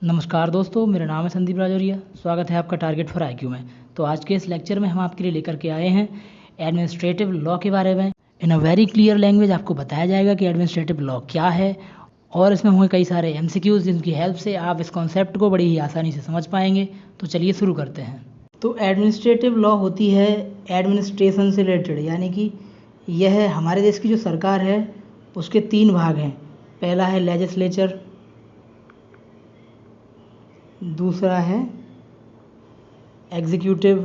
नमस्कार दोस्तों, मेरा नाम है संदीप राजौरिया। स्वागत है आपका टारगेट फॉर आईक्यू में। तो आज के इस लेक्चर में हम आपके लिए लेकर के आए हैं एडमिनिस्ट्रेटिव लॉ के बारे में। इन अ वेरी क्लियर लैंग्वेज आपको बताया जाएगा कि एडमिनिस्ट्रेटिव लॉ क्या है, और इसमें होंगे कई सारे एमसीक्यूज जिनकी हेल्प से आप इस कॉन्सेप्ट को बड़ी ही आसानी से समझ पाएंगे। तो चलिए शुरू करते हैं। तो एडमिनिस्ट्रेटिव लॉ होती है एडमिनिस्ट्रेशन से रिलेटेड, यानी कि यह हमारे देश की जो सरकार है उसके 3 भाग हैं। पहला है लेजिस्लेचर, दूसरा है एग्जीक्यूटिव,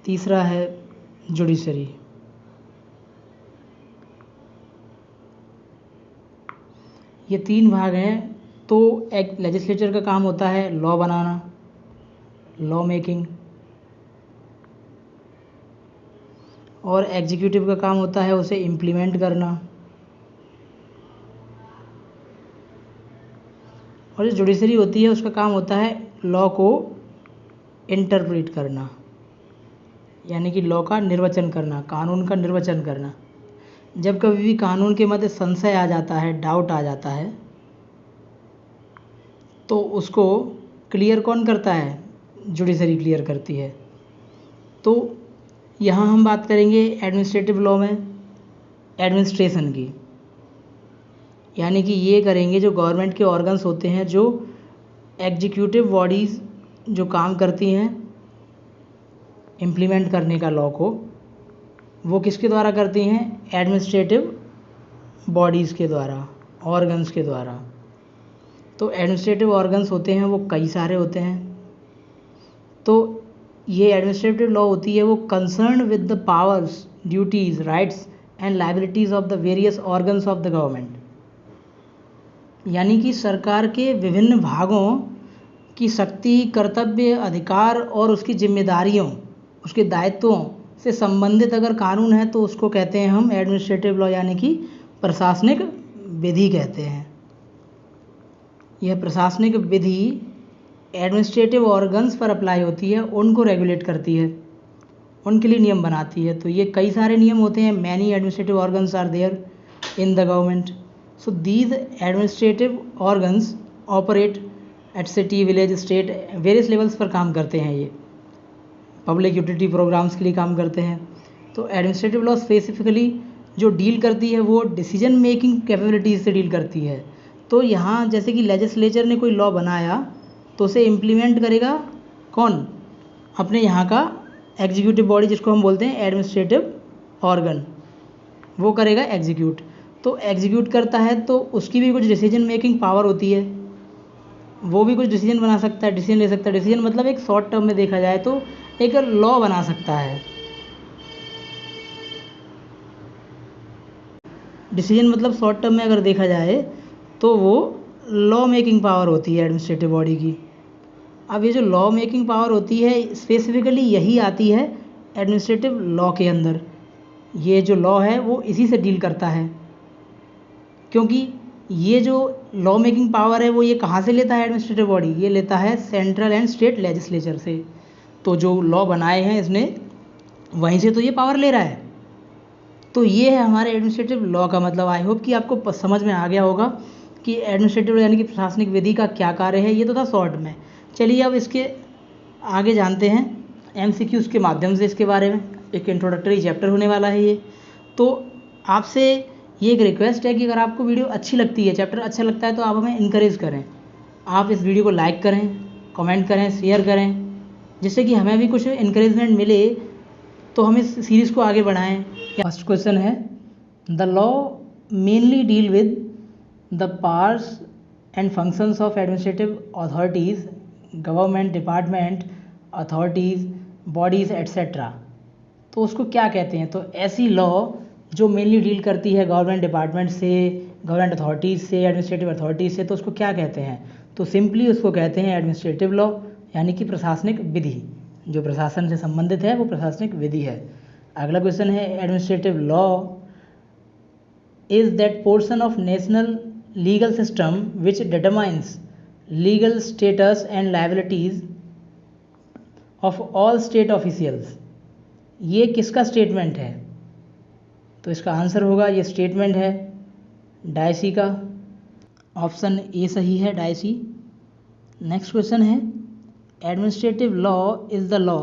तीसरा है जुडिशरी। ये 3 भाग हैं। तो एक लेजिस्लेचर का काम होता है लॉ बनाना, लॉ मेकिंग, और एग्जीक्यूटिव का काम होता है उसे इम्प्लीमेंट करना, और जो जुडिशरी होती है उसका काम होता है लॉ को इंटरप्रेट करना, यानी कि लॉ का निर्वचन करना, कानून का निर्वचन करना। जब कभी भी कानून के मध्य संशय आ जाता है, डाउट आ जाता है, तो उसको क्लियर कौन करता है? जुडिशरी क्लियर करती है। तो यहाँ हम बात करेंगे एडमिनिस्ट्रेटिव लॉ में एडमिनिस्ट्रेशन की, यानी कि ये करेंगे जो गवर्नमेंट के ऑर्गन्स होते हैं, जो एग्जीक्यूटिव बॉडीज़ जो काम करती हैं इम्प्लीमेंट करने का लॉ को, वो किसके द्वारा करती हैं? एडमिनिस्ट्रेटिव बॉडीज़ के द्वारा, ऑर्गन्स के द्वारा। तो एडमिनिस्ट्रेटिव ऑर्गन्स होते हैं वो कई सारे होते हैं। तो ये एडमिनिस्ट्रेटिव लॉ होती है वो concern with the powers, duties, rights and liabilities of the various organs of the government, यानी कि सरकार के विभिन्न भागों की शक्ति, कर्तव्य, अधिकार और उसकी जिम्मेदारियों, उसके दायित्वों से संबंधित अगर कानून है तो उसको कहते हैं हम एडमिनिस्ट्रेटिव लॉ, यानी कि प्रशासनिक विधि कहते हैं। यह प्रशासनिक विधि एडमिनिस्ट्रेटिव ऑर्गन्स पर अप्लाई होती है, उनको रेगुलेट करती है, उनके लिए नियम बनाती है। तो ये कई सारे नियम होते हैं। Many administrative organs are there in the government. So these administrative organs operate at city, village, state, various levels पर काम करते हैं। ये पब्लिक यूटिलिटी प्रोग्राम्स के लिए काम करते हैं। तो एडमिनिस्ट्रेटिव लॉ स्पेसिफिकली जो डील करती है वो डिसीजन मेकिंग कैपेबिलिटीज़ से डील करती है। तो यहाँ जैसे कि लेजिस्लेचर ने कोई लॉ बनाया तो उसे इम्प्लीमेंट करेगा कौन? अपने यहाँ का एग्जीक्यूटिव बॉडी, जिसको हम बोलते हैं एडमिनिस्ट्रेटिव ऑर्गन, वो करेगा एग्जीक्यूट। तो एग्जीक्यूट करता है तो उसकी भी कुछ डिसीजन मेकिंग पावर होती है, वो भी कुछ डिसीजन बना सकता है, डिसीजन ले सकता है। डिसीजन मतलब एक शॉर्ट टर्म में देखा जाए तो एक लॉ बना सकता है। डिसीजन मतलब शॉर्ट टर्म में अगर देखा जाए तो वो लॉ मेकिंग पावर होती है एडमिनिस्ट्रेटिव बॉडी की। अब ये जो लॉ मेकिंग पावर होती है स्पेसिफिकली यही आती है एडमिनिस्ट्रेटिव लॉ के अंदर। ये जो लॉ है वो इसी से डील करता है, क्योंकि ये जो लॉ मेकिंग पावर है वो ये कहाँ से लेता है एडमिनिस्ट्रेटिव बॉडी? ये लेता है सेंट्रल एंड स्टेट लेजिस्लेचर से। तो जो लॉ बनाए हैं इसने, वहीं से तो ये पावर ले रहा है। तो ये है हमारे एडमिनिस्ट्रेटिव लॉ का मतलब। आई होप कि आपको समझ में आ गया होगा कि एडमिनिस्ट्रेटिव यानी कि प्रशासनिक विधि का क्या कार्य है। ये तो था शॉर्ट में। चलिए अब इसके आगे जानते हैं एमसीक्यूज़ के माध्यम से इसके बारे में। एक इंट्रोडक्टरी चैप्टर होने वाला है ये। तो आपसे ये एक रिक्वेस्ट है कि अगर आपको वीडियो अच्छी लगती है, चैप्टर अच्छा लगता है, तो आप हमें इनकरेज करें। आप इस वीडियो को लाइक करें, कमेंट करें, शेयर करें, जिससे कि हमें भी कुछ इनकरेजमेंट मिले तो हम इस सीरीज़ को आगे बढ़ाएं। फर्स्ट क्वेश्चन है, the law mainly deal with the powers and functions of administrative authorities, government department, authorities, bodies etcetera. तो उसको क्या कहते हैं? तो ऐसी लॉ जो मेनली डील करती है गवर्नमेंट डिपार्टमेंट से, गवर्नमेंट अथॉरिटीज़ से, एडमिनिस्ट्रेटिव अथॉरिटीज़ से, तो उसको क्या कहते हैं? तो सिंपली उसको कहते हैं एडमिनिस्ट्रेटिव लॉ, यानी कि प्रशासनिक विधि। जो प्रशासन से संबंधित है वो प्रशासनिक विधि है। अगला क्वेश्चन है, administrative law is that portion of national legal system which determines legal status and liabilities of all state officials. ये किसका स्टेटमेंट है? तो इसका आंसर होगा, ये स्टेटमेंट है डायसी का, ऑप्शन ए सही है, डायसी। नेक्स्ट क्वेश्चन है, administrative law is the law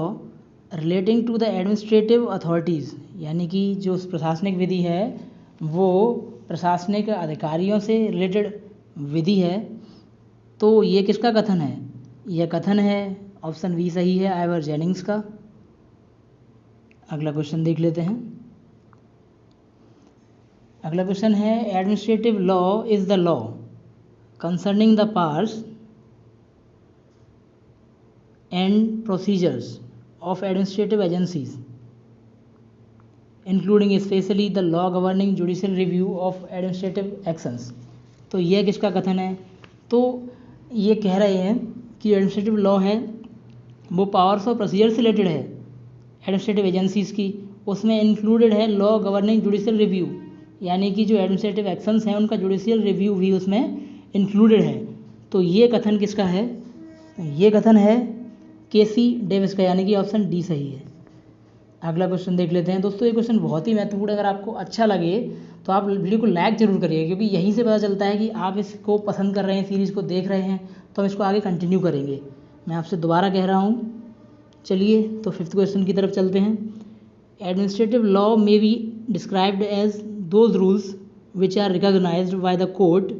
relating to the administrative authorities, यानी कि जो प्रशासनिक विधि है वो प्रशासनिक अधिकारियों से रिलेटेड विधि है। तो ये किसका कथन है? यह कथन है ऑप्शन बी सही है, आइवर जेनिंग्स का। अगला क्वेश्चन देख लेते हैं। अगला क्वेश्चन है, administrative law is the law concerning the powers and procedures of administrative agencies including especially the law governing judicial review of administrative actions। तो यह किसका कथन है? तो ये कह रहे हैं कि एडमिनिस्ट्रेटिव लॉ है वो पावर्स और प्रोसीजर से रिलेटेड है एडमिनिस्ट्रेटिव एजेंसीज़ की, उसमें इंक्लूडेड है लॉ गवर्निंग जुडिशियल रिव्यू, यानी कि जो एडमिनिस्ट्रेटिव एक्शंस हैं उनका जुडिशियल रिव्यू भी उसमें इंक्लूडेड है। तो ये कथन किसका है? ये कथन है केसी डेविस का, यानी कि ऑप्शन डी सही है। अगला क्वेश्चन देख लेते हैं। दोस्तों ये क्वेश्चन बहुत ही महत्वपूर्ण है, अगर आपको अच्छा लगे तो आप वीडियो को लाइक जरूर करिए, क्योंकि यहीं से पता चलता है कि आप इसको पसंद कर रहे हैं, सीरीज़ को देख रहे हैं, तो हम इसको आगे कंटिन्यू करेंगे। मैं आपसे दोबारा कह रहा हूँ। चलिए तो फिफ्थ क्वेश्चन की तरफ चलते हैं। Administrative law may be described as those rules which are recognised by the court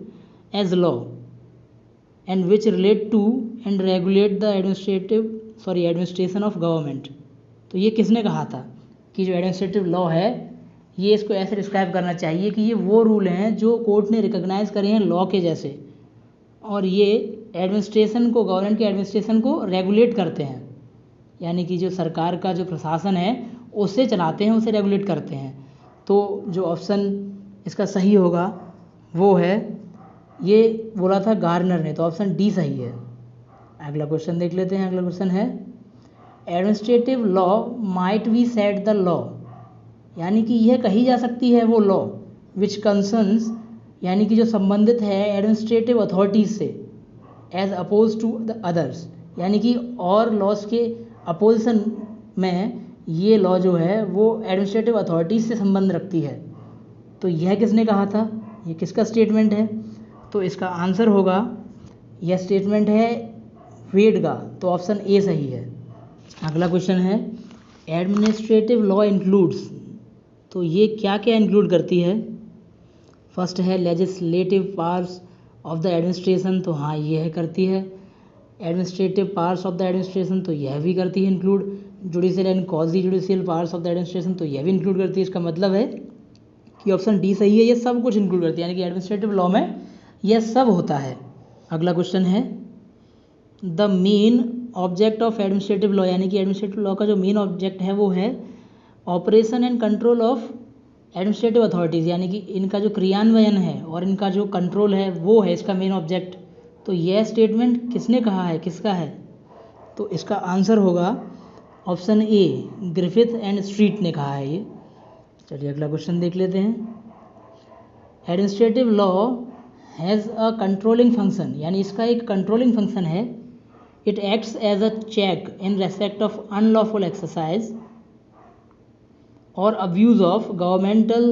as law and which relate to and regulate the administration of government। तो ये किसने कहा था कि जो एडमिनिस्ट्रेटिव लॉ है ये इसको ऐसे डिस्क्राइब करना चाहिए कि ये वो रूल हैं जो कोर्ट ने रिकॉग्नाइज करे हैं लॉ के जैसे, और ये एडमिनिस्ट्रेशन को, गवर्नमेंट के एडमिनिस्ट्रेशन को रेगुलेट करते हैं, यानी कि जो सरकार का जो प्रशासन है उसे चलाते हैं, उसे रेगुलेट करते हैं। तो जो ऑप्शन इसका सही होगा वो है, ये बोला था गार्नर ने, तो ऑप्शन डी सही है। अगला क्वेश्चन देख लेते हैं। अगला क्वेश्चन है, administrative law might be said the law, यानी कि यह कही जा सकती है वो लॉ विच कंसर्न्स, यानी कि जो संबंधित है एडमिनिस्ट्रेटिव अथॉरिटीज़ से, as oppose to the others, यानी कि और लॉज के अपोजिशन में ये लॉ जो है वो एडमिनिस्ट्रेटिव अथॉरिटीज़ से संबंध रखती है। तो यह किसने कहा था? ये किसका स्टेटमेंट है? तो इसका आंसर होगा, यह स्टेटमेंट है वेड का, तो ऑप्शन ए सही है। अगला क्वेश्चन है, एडमिनिस्ट्रेटिव लॉ इंक्लूड्स, तो ये क्या क्या इंक्लूड करती है? फर्स्ट है legislative powers of the administration, तो हाँ यह करती है। Administrative powers of the administration, तो यह भी करती है include. Judicial and quasi judicial powers of the administration, तो यह भी इंक्लूड करती है। इसका मतलब है कि ऑप्शन डी सही है, ये सब कुछ इंक्लूड करती है, यानी कि एडमिनिस्ट्रेटिव लॉ में यह सब होता है। अगला क्वेश्चन है, the main object of administrative law, यानी कि एडमिनिस्ट्रेटिव लॉ का जो मेन ऑब्जेक्ट है वो है operation and control of administrative authorities, यानी कि इनका जो क्रियान्वयन है और इनका जो कंट्रोल है वो है इसका मेन ऑब्जेक्ट। तो यह स्टेटमेंट किसने कहा है, किसका है? तो इसका आंसर होगा option A, Griffith and street ने कहा है ये। चलिए अगला क्वेश्चन देख लेते हैं। Administrative law has a controlling function, यानी इसका एक कंट्रोलिंग फंक्शन है। It acts as a check in respect of unlawful exercise और abuse of governmental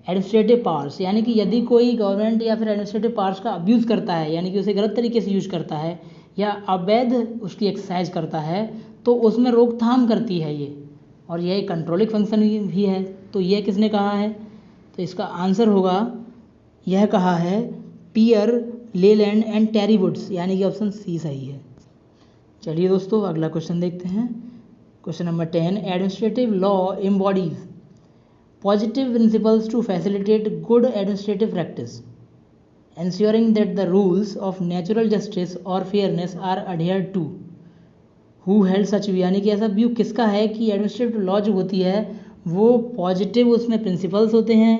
administrative powers, यानी कि यदि कोई गवर्नमेंट या फिर एडमिनिस्ट्रेटिव पावर्स का अब्यूज़ करता है, यानी कि उसे गलत तरीके से यूज करता है या अवैध उसकी एक्सरसाइज करता है, तो उसमें रोकथाम करती है ये, और यह एक कंट्रोलिंग फंक्शन भी है। तो यह किसने कहा है? तो इसका आंसर होगा, यह कहा है पियर, लेलैंड एंड टेरी वुड्स, यानी कि ऑप्शन सी सही है। चलिए दोस्तों अगला क्वेश्चन देखते हैं। Question number 10, administrative law embodies positive principles to facilitate good administrative practice, ensuring that the rules of natural justice or fairness are adhered to। Who held such view, यानी कि ऐसा व्यू किसका है कि एडमिनिस्ट्रेटिव लॉ जो होती है वो पॉजिटिव, उसमें प्रिंसिपल्स होते हैं,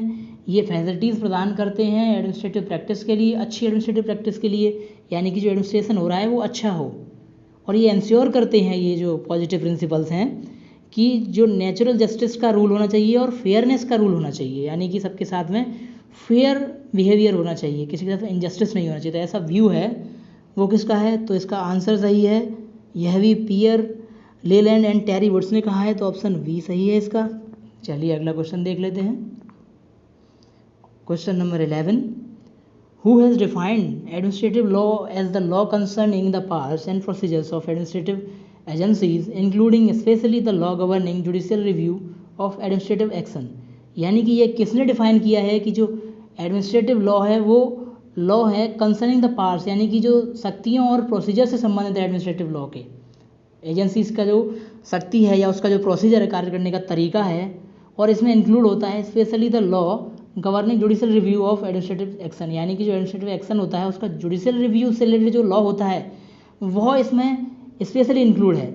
ये फैसिलिटीज़ प्रदान करते हैं एडमिनिस्ट्रेटिव प्रैक्टिस के लिए, अच्छी एडमिनिस्ट्रेटिव प्रैक्टिस के लिए, यानी कि जो एडमिनिस्ट्रेशन हो रहा है वो अच्छा हो। और ये इंश्योर करते हैं, ये जो पॉजिटिव प्रिंसिपल्स हैं, कि जो नेचुरल जस्टिस का रूल होना चाहिए और फेयरनेस का रूल होना चाहिए, यानी कि सबके साथ में फेयर बिहेवियर होना चाहिए, किसी के साथ इनजस्टिस नहीं होना चाहिए। तो ऐसा व्यू है वो किसका है? तो इसका आंसर सही है, यह भी पियर, लेलैंड एंड टेरी वुड्स ने कहा है, तो ऑप्शन बी सही है इसका। चलिए अगला क्वेश्चन देख लेते हैं। Question number 11, Who has defined administrative law as the law concerning the powers and procedures of administrative agencies, including especially the law governing judicial review of administrative action? यानी कि ये किसने डिफाइन किया है कि जो एडमिनिस्ट्रेटिव लॉ है वो लॉ है कंसर्निंग द पावर्स, यानी कि जो शक्तियों और प्रोसीजर से संबंधित है एडमिनिस्ट्रेटिव लॉ के एजेंसीज का जो शक्ति है या उसका जो प्रोसीजर है, कार्य करने का तरीका है, और इसमें इंक्लूड होता है specially the law governing judicial review of administrative action, यानी कि जो एडमिनिस्ट्रेटिव एक्शन होता है उसका जुडिशियल रिव्यू से रिलेटेड जो लॉ होता है वह इसमें स्पेशली इंक्लूड है।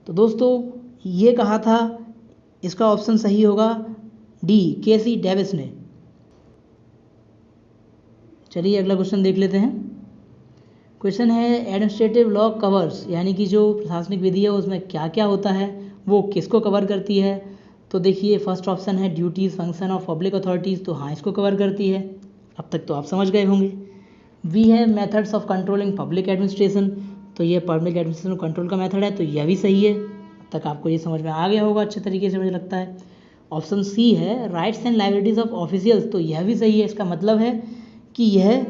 तो दोस्तों ये कहा था, इसका ऑप्शन सही होगा डी, केसी डेविस ने। चलिए अगला क्वेश्चन देख लेते हैं। क्वेश्चन है एडमिनिस्ट्रेटिव लॉ कवर्स, यानी कि जो प्रशासनिक विधि है उसमें क्या क्या होता है, वो किसको कवर करती है। तो देखिए फर्स्ट ऑप्शन है duties function of public authorities, तो हाँ इसको कवर करती है, अब तक तो आप समझ गए होंगे। वी है methods of controlling public administration, तो ये पब्लिक एडमिनिस्ट्रेशन कंट्रोल का मेथड है, तो यह भी सही है, अब तक आपको ये समझ में आ गया होगा अच्छे तरीके से मुझे लगता है। ऑप्शन सी है rights and liabilities of officials, तो यह भी सही है, इसका मतलब है कि यह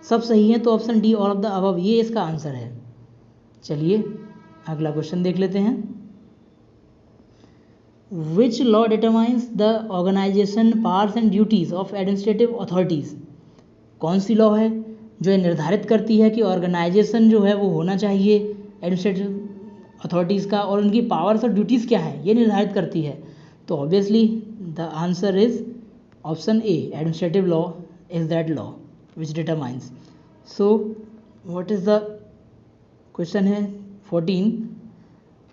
सब सही है, तो option D all of the above ये इसका आंसर है। चलिए अगला क्वेश्चन देख लेते हैं। Which law determines the organisation powers and duties of administrative authorities, कौन सी लॉ है जो ये निर्धारित करती है कि ऑर्गेनाइजेशन जो है वो होना चाहिए एडमिनिस्ट्रेटिव अथॉरिटीज़ का, और उनकी पावर्स और ड्यूटीज़ क्या है ये निर्धारित करती है। तो obviously the answer is option A, administrative law is that law which determines. So what is the question है 14।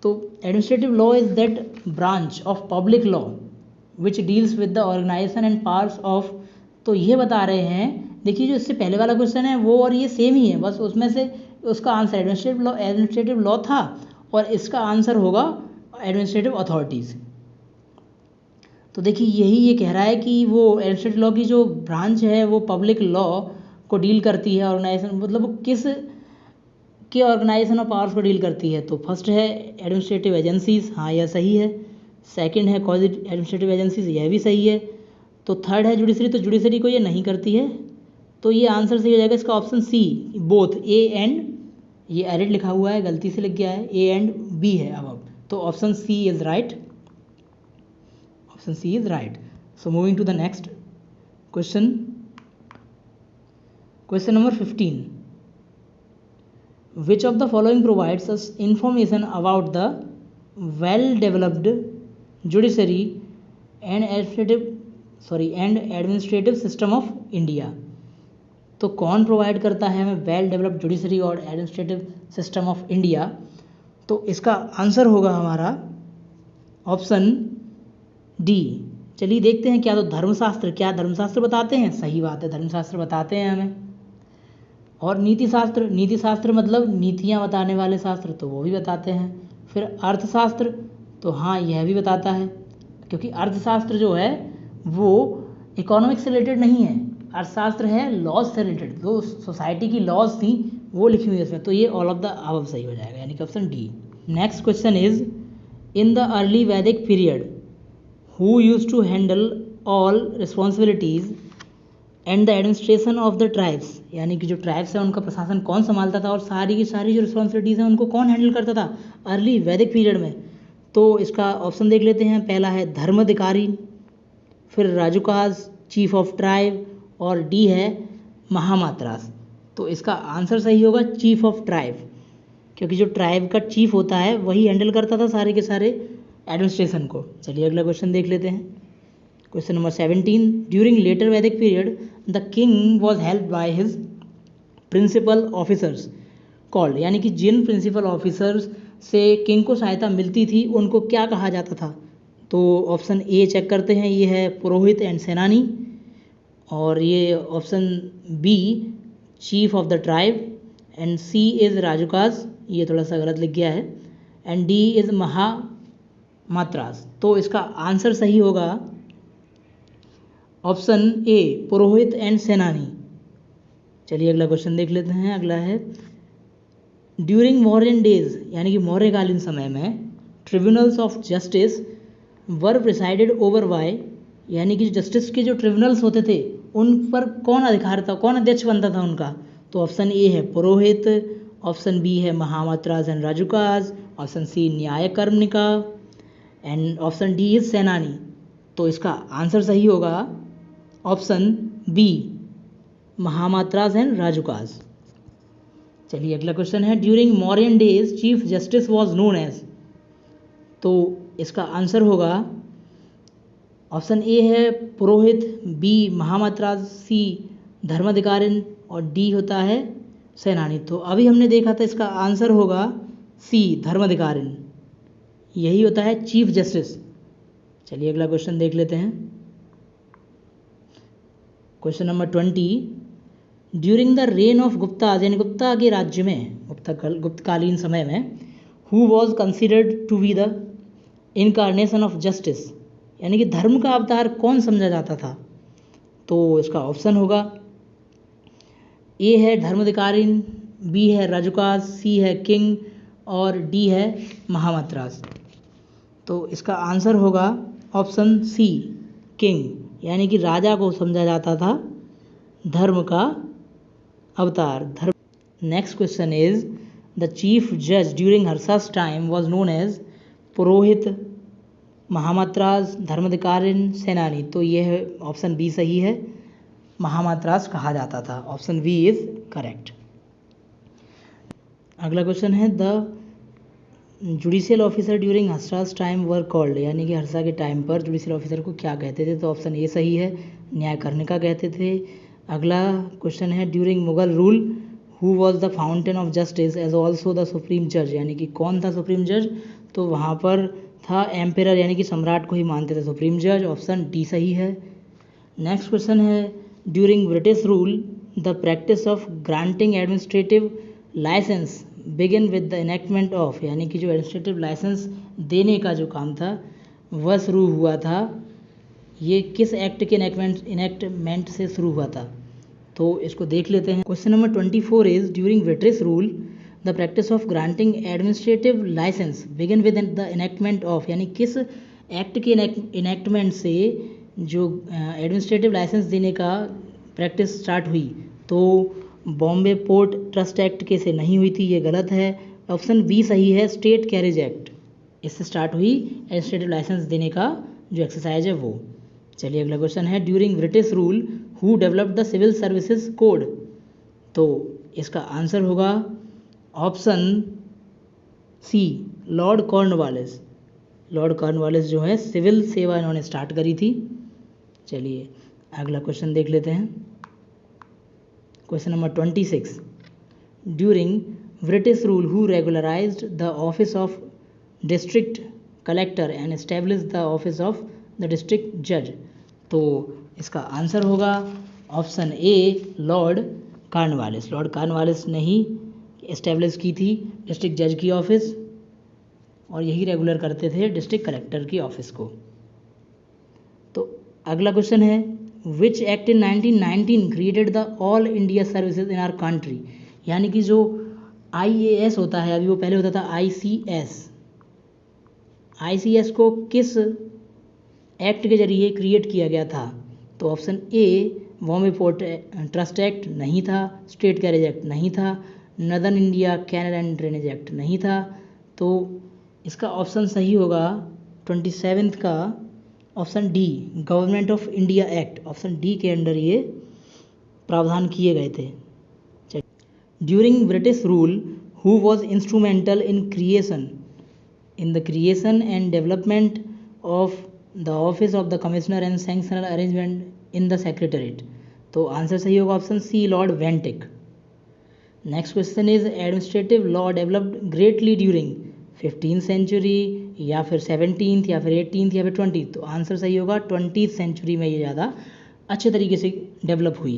तो administrative law is that branch of public law which deals with the organisation and powers of, तो ये बता रहे हैं, देखिए जो इससे पहले वाला क्वेश्चन है वो और ये सेम ही है, बस उसमें से उसका आंसर एडमिनिस्ट्रेटिव लॉ था और इसका आंसर होगा एडमिनिस्ट्रेटिव अथॉरिटीज़। तो देखिए यही ये कह रहा है कि वो एडमिनिस्ट्रेटिव लॉ की जो ब्रांच है वो पब्लिक लॉ को डील करती है, ऑर्गेनाइजेशन मतलब वो किस के ऑर्गेनाइजेशन और पावर्स को डील करती है। तो फर्स्ट है एडमिनिस्ट्रेटिव एजेंसीज, हाँ यह सही है। सेकंड है क्वाज़ी एडमिनिस्ट्रेटिव एजेंसीज, यह भी सही है। तो थर्ड है जुडिशरी, तो जुडिशरी को ये नहीं करती है, तो ये आंसर सही हो जाएगा इसका option C, both A and, ये एडिट लिखा हुआ है गलती से लिख गया है, ए एंड बी है अब, तो option C is right, option C is right. So moving to the next question, question number 15, which of the following provides us information about the well developed judiciary and administrative system of India। तो कौन provide करता है हमें well developed judiciary और administrative system of India, तो इसका answer होगा हमारा ऑप्शन डी। चलिए देखते हैं क्या, तो धर्मशास्त्र, क्या धर्मशास्त्र बताते हैं, सही बात है धर्मशास्त्र बताते हैं हमें। और नीतिशास्त्र, नीतिशास्त्र मतलब नीतियाँ बताने वाले शास्त्र, तो वो भी बताते हैं। फिर अर्थशास्त्र, तो हाँ यह भी बताता है, क्योंकि अर्थशास्त्र जो है वो इकोनॉमिक्स से रिलेटेड नहीं है, अर्थशास्त्र है लॉज से रिलेटेड, जो सोसाइटी की लॉज थी वो लिखी हुई है इसमें, तो ये ऑल ऑफ द अबव सही हो जाएगा, यानी कि option D. Next question is in the early वैदिक period who used to handle all responsibilities and the administration of the tribes, यानी कि जो ट्राइब्स है उनका प्रशासन कौन संभालता था और सारी की सारी जो रिस्पॉन्सिबिलिटीज़ हैं उनको कौन हैंडल करता था अर्ली वैदिक पीरियड में। तो इसका ऑप्शन देख लेते हैं, पहला है धर्माधिकारी, फिर राजुकाज, चीफ ऑफ ट्राइब, और डी है महामात्रास। तो इसका आंसर सही होगा चीफ ऑफ ट्राइब, क्योंकि जो ट्राइब का चीफ होता है वही हैंडल करता था सारे के सारे एडमिनिस्ट्रेशन को। चलिए अगला क्वेश्चन देख लेते हैं, question number 17, during later Vedic period the king was help by his principal officers called, यानी कि जिन प्रिंसिपल ऑफिसर्स से किंग को सहायता मिलती थी उनको क्या कहा जाता था। तो ऑप्शन ए चेक करते हैं, ये है पुरोहित एंड सेनानी, और ये option B chief of the tribe, and C is राजुकाज, ये थोड़ा सा गलत लिख गया है, एंड डी इज़ महामात्रास। तो इसका आंसर सही होगा ऑप्शन ए पुरोहित एंड सेनानी। चलिए अगला क्वेश्चन देख लेते हैं, अगला है ड्यूरिंग मौर्यन डेज, यानी कि मौर्यकालीन समय में tribunals of justice were presided over by, यानी कि जस्टिस के जो ट्रिब्यूनल्स होते थे उन पर कौन अधिकार था, कौन अध्यक्ष बनता था उनका? तो ऑप्शन ए है पुरोहित, ऑप्शन बी है mahamatras and rajukas, option C nyayakarmanika and option D is senani. तो इसका आंसर सही होगा option B mahamatras and rajukas. चलिए अगला क्वेश्चन है, during Mauryan days chief justice was known as. तो इसका आंसर होगा ऑप्शन ए है पुरोहित, बी महामात्रास, सी धर्माधिकारिन और डी होता है सेनानी। तो अभी हमने देखा था इसका आंसर होगा सी धर्माधिकारिन, यही होता है चीफ जस्टिस। चलिए अगला क्वेश्चन देख लेते हैं। Question number 20, during the reign of Gupta, यानी गुप्ता के राज्य में, गुप्तकालीन समय में, who was considered to be the incarnation of justice, यानी कि धर्म का अवतार कौन समझा जाता था? तो इसका ऑप्शन होगा ए है धर्माधिकारिन, बी है राजुकास, सी है किंग और डी है महामात्रास। तो इसका आंसर होगा ऑप्शन सी किंग, यानी कि राजा को समझा जाता था धर्म का अवतार। Next question is, the chief जज during Harsha's time was known as पुरोहित, महामात्रास, धर्माधिकारिन, सेनानी। तो यह ऑप्शन बी सही है, महामात्रास कहा जाता था। Option B is correct. अगला क्वेश्चन है, the judicial officer during Harsha's time were called, यानी कि हर्षा के टाइम पर जुडिशियल ऑफिसर को क्या कहते थे? तो ऑप्शन ए सही है, न्यायकर्णिका कहते थे। अगला क्वेश्चन है, during Mughal rule who was the fountain of justice as also the supreme जज, यानी कि कौन था सुप्रीम जज? तो वहाँ पर था एम्पेरर, यानी कि सम्राट को ही मानते थे सुप्रीम जज। ऑप्शन डी सही है। नेक्स्ट क्वेश्चन है, during British rule the practice of granting administrative licence begin with the enactment of, यानी कि जो एडमिनिस्ट्रेटिव लाइसेंस देने का जो काम था वह शुरू हुआ था, ये किस एक्ट के इनेक्टमेंट से शुरू हुआ था? तो इसको देख लेते हैं। Question number 24 is, during British rule the practice of granting administrative licence begin with the enactment of, यानी किस एक्ट के इनेक्टमेंट से जो एडमिनिस्ट्रेटिव लाइसेंस देने का प्रैक्टिस स्टार्ट हुई? तो बॉम्बे पोर्ट ट्रस्ट एक्ट के से नहीं हुई थी, ये गलत है। ऑप्शन बी सही है, स्टेट कैरेज एक्ट, इससे स्टार्ट हुई एडमिनिस्ट्रेटिव लाइसेंस देने का जो एक्सरसाइज है वो। चलिए अगला क्वेश्चन है, during British rule who developed the civil services code? तो इसका आंसर होगा option C Lord Cornwallis. Lord Cornwallis जो है सिविल सेवा इन्होंने स्टार्ट करी थी। चलिए अगला क्वेश्चन देख लेते हैं। Question number 26, during British rule who regularized the office of district collector and establish the office of the district जज? तो इसका आंसर होगा option A Lord Cornwallis. Lord Cornwallis ने ही एस्टेब्लिश की थी डिस्ट्रिक्ट जज की ऑफिस और यही रेगुलर करते थे डिस्ट्रिक्ट कलेक्टर की ऑफिस को। तो अगला क्वेश्चन है, which act in 1919 created the all India services in our country? यानी कि जो IAS होता है, अभी वो पहले होता था ICS। ICS को किस एक्ट के जरिए क्रिएट किया गया था? तो option A Bombay Port Trust Act नहीं था, स्टेट कैरेज एक्ट नहीं था, Northern India Canal and Drainage Act नहीं था। तो इसका ऑप्शन सही होगा 27 का option D Government of India Act. Option D के अंडर ये प्रावधान किए गए थे। During British rule who was instrumental in the creation and development of the office of the commissioner and sanctioner arrangement in the secretariat? तो answer सही होगा option C Lord Bentinck. Next question is, administrative law developed greatly during 15th century या फिर 17th या फिर 18th या फिर 20th? तो आंसर सही होगा 20th सेंचुरी में ये ज़्यादा अच्छे तरीके से डेवलप हुई।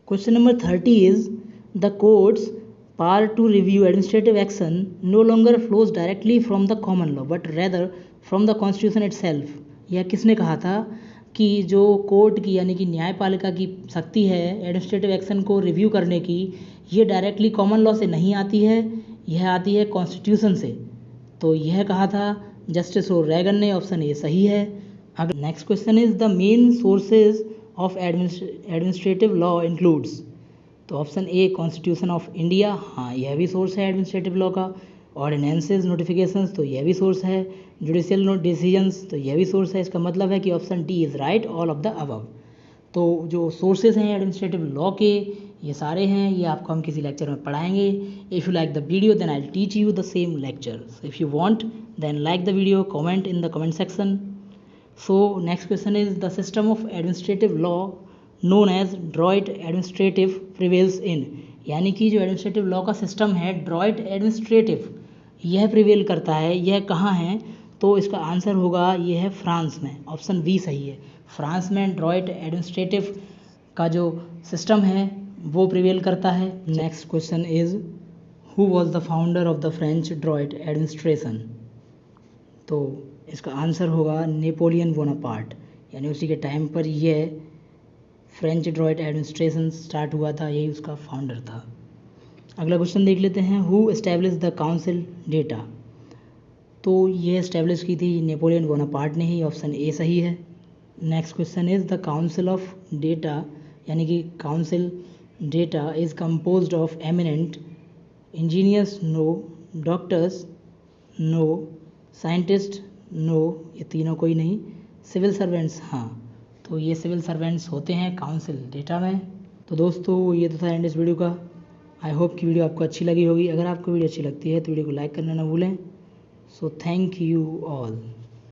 Question number 30 is, the courts power to review administrative action no longer flows directly from the common law but rather from the constitution itself? यह किसने कहा था कि जो कोर्ट की यानी कि न्यायपालिका की शक्ति है एडमिनिस्ट्रेटिव एक्शन को रिव्यू करने की, ये डायरेक्टली कॉमन लॉ से नहीं आती है, यह आती है कॉन्स्टिट्यूशन से? तो यह कहा था जस्टिस रैगन ने। ऑप्शन ए सही है। अगर next question is, the main sources of administrative law includes. तो option A Constitution of India, हाँ यह भी सोर्स है एडमिनिस्ट्रेटिव लॉ का। ऑर्डिनेंसेस नोटिफिकेशंस, तो यह भी सोर्स है। जुडिशियल डिसीजंस, तो यह भी सोर्स है। इसका मतलब है कि option D is right, all of the above. तो जो सोर्सेज हैं एडमिनिस्ट्रेटिव लॉ के, ये सारे हैं, ये आपको हम किसी लेक्चर में पढ़ाएंगे। If you like the video then I will teach you the same lecture. If you want then like the video, comment in the comment section. So next question is the system of administrative law known as droit administrative prevails in. यानी कि जो administrative law का system है droit administrative, यह prevail करता है, यह कहाँ है? तो इसका आंसर होगा ये है फ्रांस में। ऑप्शन बी सही है। फ्रांस में ड्रॉइट एडमिनिस्ट्रेटिव का जो सिस्टम है वो प्रिवेल करता है। Next question is who was the founder of the French Druitt administration. तो इसका आंसर होगा नेपोलियन बोनापार्ट, यानी उसी के टाइम पर यह फ्रेंच ड्रॉइट एडमिनिस्ट्रेशन स्टार्ट हुआ था, यही उसका फाउंडर था। अगला क्वेश्चन देख लेते हैं, who establish the council data. तो ये एस्टेब्लिश की थी नेपोलियन बोनापार्ट ने ही, ऑप्शन ए सही है। Next question is the council of data, यानी कि council data is composed of eminent engineers, no. Doctors, no. Scientist, no. ये तीनों कोई नहीं। सिविल सर्वेंट्स, हाँ, तो ये सिविल सर्वेंट्स होते हैं काउंसिल डेटा में। तो दोस्तों ये तो था एंड इस वीडियो का। आई होप कि वीडियो आपको अच्छी लगी होगी। अगर आपको वीडियो अच्छी लगती है तो वीडियो को लाइक करना ना भूलें। So thank you all.